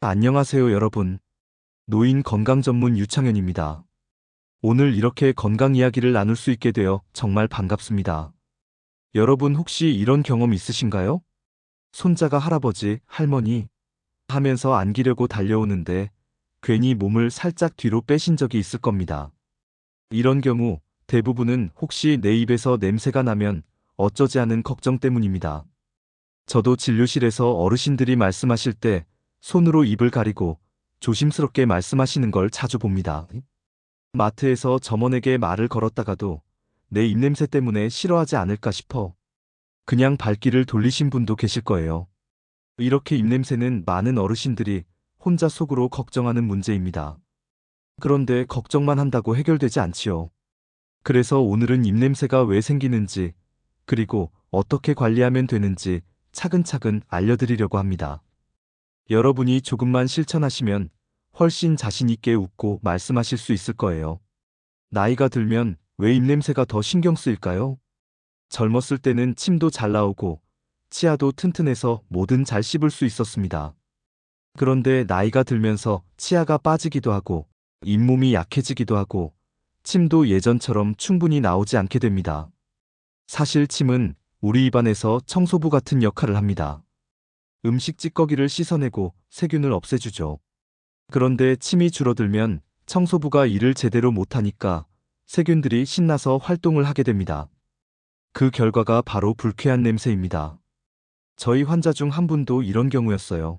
안녕하세요, 여러분. 노인 건강 전문 유창현입니다. 오늘 이렇게 건강 이야기를 나눌 수 있게 되어 정말 반갑습니다. 여러분 혹시 이런 경험 있으신가요? 손자가 할아버지, 할머니 하면서 안기려고 달려오는데 괜히 몸을 살짝 뒤로 빼신 적이 있을 겁니다. 이런 경우 대부분은 혹시 내 입에서 냄새가 나면 어쩌지 하는 걱정 때문입니다. 저도 진료실에서 어르신들이 말씀하실 때 손으로 입을 가리고 조심스럽게 말씀하시는 걸 자주 봅니다. 마트에서 점원에게 말을 걸었다가도 내 입냄새 때문에 싫어하지 않을까 싶어 그냥 발길을 돌리신 분도 계실 거예요. 이렇게 입냄새는 많은 어르신들이 혼자 속으로 걱정하는 문제입니다. 그런데 걱정만 한다고 해결되지 않지요. 그래서 오늘은 입냄새가 왜 생기는지, 그리고 어떻게 관리하면 되는지 차근차근 알려드리려고 합니다. 여러분이 조금만 실천하시면 훨씬 자신 있게 웃고 말씀하실 수 있을 거예요. 나이가 들면 왜 입냄새가 더 신경 쓰일까요? 젊었을 때는 침도 잘 나오고 치아도 튼튼해서 뭐든 잘 씹을 수 있었습니다. 그런데 나이가 들면서 치아가 빠지기도 하고 잇몸이 약해지기도 하고 침도 예전처럼 충분히 나오지 않게 됩니다. 사실 침은 우리 입안에서 청소부 같은 역할을 합니다. 음식 찌꺼기를 씻어내고 세균을 없애주죠. 그런데 침이 줄어들면 청소부가 일을 제대로 못하니까 세균들이 신나서 활동을 하게 됩니다. 그 결과가 바로 불쾌한 냄새입니다. 저희 환자 중 한 분도 이런 경우였어요.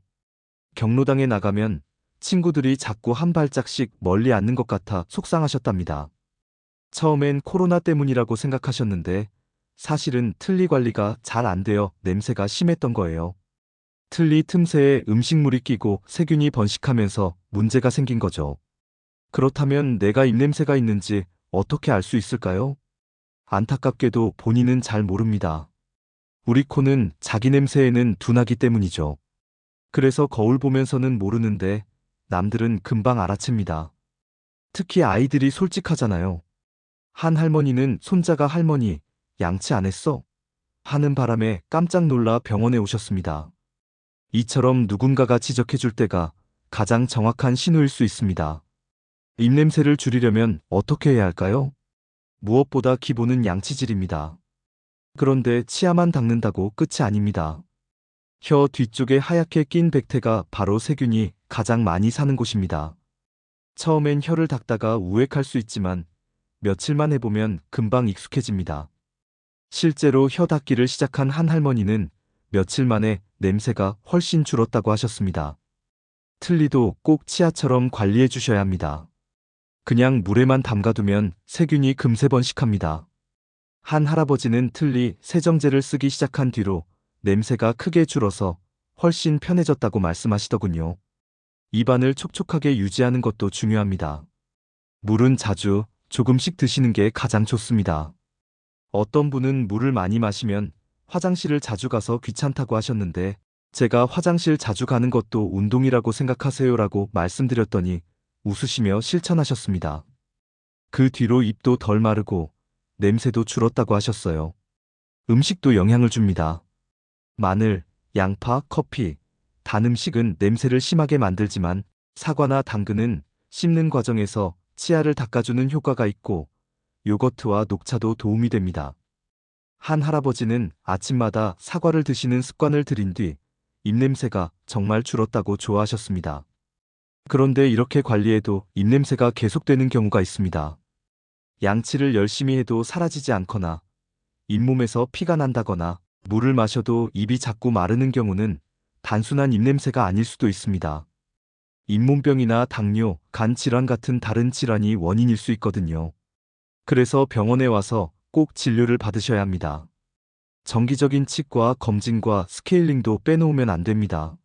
경로당에 나가면 친구들이 자꾸 한 발짝씩 멀리 앉는 것 같아 속상하셨답니다. 처음엔 코로나 때문이라고 생각하셨는데 사실은 틀니 관리가 잘 안 되어 냄새가 심했던 거예요. 틀니 틈새에 음식물이 끼고 세균이 번식하면서 문제가 생긴 거죠. 그렇다면 내가 입냄새가 있는지 어떻게 알 수 있을까요? 안타깝게도 본인은 잘 모릅니다. 우리 코는 자기 냄새에는 둔하기 때문이죠. 그래서 거울 보면서는 모르는데 남들은 금방 알아챕니다. 특히 아이들이 솔직하잖아요. 한 할머니는 손자가 할머니, 양치 안 했어? 하는 바람에 깜짝 놀라 병원에 오셨습니다. 이처럼 누군가가 지적해 줄 때가 가장 정확한 신호일 수 있습니다. 입냄새를 줄이려면 어떻게 해야 할까요? 무엇보다 기본은 양치질입니다. 그런데 치아만 닦는다고 끝이 아닙니다. 혀 뒤쪽에 하얗게 낀 백태가 바로 세균이 가장 많이 사는 곳입니다. 처음엔 혀를 닦다가 우웩할 수 있지만 며칠만 해보면 금방 익숙해집니다. 실제로 혀 닦기를 시작한 한 할머니는 며칠 만에 냄새가 훨씬 줄었다고 하셨습니다. 틀니도 꼭 치아처럼 관리해 주셔야 합니다. 그냥 물에만 담가두면 세균이 금세 번식합니다. 한 할아버지는 틀니 세정제를 쓰기 시작한 뒤로 냄새가 크게 줄어서 훨씬 편해졌다고 말씀하시더군요. 입안을 촉촉하게 유지하는 것도 중요합니다. 물은 자주 조금씩 드시는 게 가장 좋습니다. 어떤 분은 물을 많이 마시면 화장실을 자주 가서 귀찮다고 하셨는데 제가 화장실 자주 가는 것도 운동이라고 생각하세요라고 말씀드렸더니 웃으시며 실천하셨습니다. 그 뒤로 입도 덜 마르고 냄새도 줄었다고 하셨어요. 음식도 영향을 줍니다. 마늘, 양파, 커피, 단 음식은 냄새를 심하게 만들지만 사과나 당근은 씹는 과정에서 치아를 닦아주는 효과가 있고 요거트와 녹차도 도움이 됩니다. 한 할아버지는 아침마다 사과를 드시는 습관을 들인 뒤 입냄새가 정말 줄었다고 좋아하셨습니다. 그런데 이렇게 관리해도 입냄새가 계속되는 경우가 있습니다. 양치를 열심히 해도 사라지지 않거나 잇몸에서 피가 난다거나 물을 마셔도 입이 자꾸 마르는 경우는 단순한 입냄새가 아닐 수도 있습니다. 잇몸병이나 당뇨, 간 질환 같은 다른 질환이 원인일 수 있거든요. 그래서 병원에 와서 꼭 진료를 받으셔야 합니다. 정기적인 치과 검진과 스케일링도 빼놓으면 안 됩니다.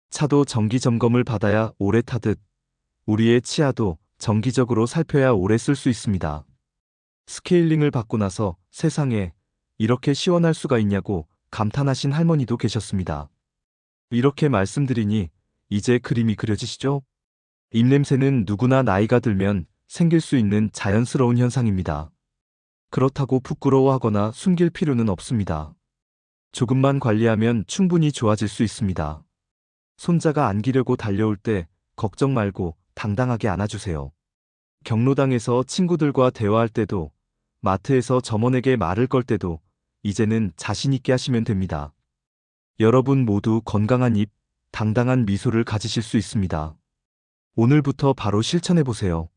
차도 정기 점검을 받아야 오래 타듯 우리의 치아도 정기적으로 살펴야 오래 쓸 수 있습니다. 스케일링을 받고 나서 세상에 이렇게 시원할 수가 있냐고 감탄하신 할머니도 계셨습니다. 이렇게 말씀드리니 이제 그림이 그려지시죠? 입냄새는 누구나 나이가 들면 생길 수 있는 자연스러운 현상입니다. 그렇다고 부끄러워하거나 숨길 필요는 없습니다. 조금만 관리하면 충분히 좋아질 수 있습니다. 손자가 안기려고 달려올 때 걱정 말고 당당하게 안아주세요. 경로당에서 친구들과 대화할 때도, 마트에서 점원에게 말을 걸 때도 이제는 자신 있게 하시면 됩니다. 여러분 모두 건강한 입, 당당한 미소를 가지실 수 있습니다. 오늘부터 바로 실천해 보세요.